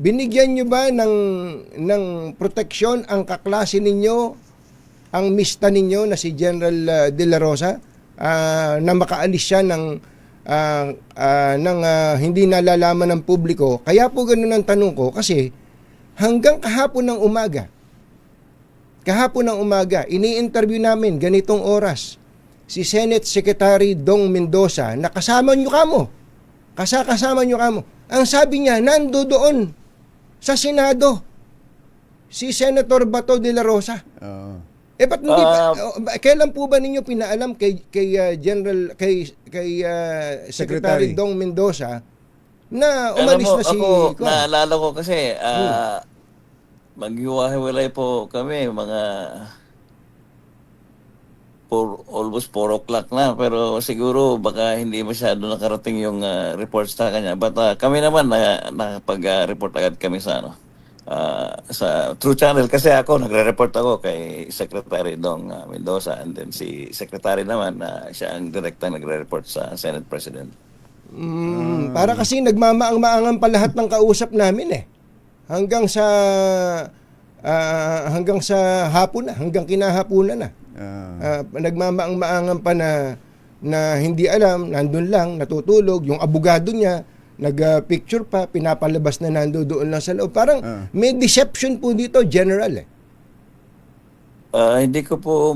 binigyan nyo ba ng proteksyon ang kaklase ninyo, ang mista ninyo na si General De La Rosa, na makaalis siya ng hindi nalalaman ng publiko? Kaya po ganun ang tanong ko, kasi hanggang kahapon ng umaga, ini-interview namin ganitong oras si Senate Secretary Dong Mendoza na kasama nyo kamo. Ang sabi niya, nando doon sa Senado si Senator Bato de la Rosa. Ba't hindi kailan po ba ninyo pinaalam kay Secretary Dong Mendoza na umalis na si... Ako, naalala ko kasi, maghiwa-hiwalay po kami, mga almost 4 o'clock na, pero siguro baka hindi masyado nakarating yung reports sa kanya. But kami naman, nakapag-report agad kami sa True Channel, kasi ako, nagre-report ako kay Secretary Dong Mendoza, and then si Secretary naman, siya ang direktang nagre-report sa Senate President. Para kasi nagmamaang-maangan pa lahat ng kausap namin eh. Hanggang sa hapon na, hanggang kinahapunan na. Nagmamaang-maangan pa na hindi alam, nandun lang, natutulog. Yung abogado niya, nag-picture pa, pinapalabas na doon lang sa loob. Parang may deception po dito, General eh. Hindi ko po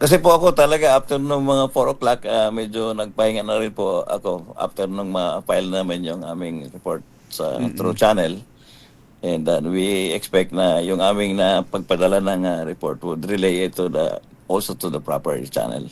kasi po ako talaga after nung mga 4 o'clock, medyo nagpahinga na rin po ako after nung ma-file namin yung aming report sa True Channel. And we expect na yung aming na pagpadala ng report would relay it also to the proper channel.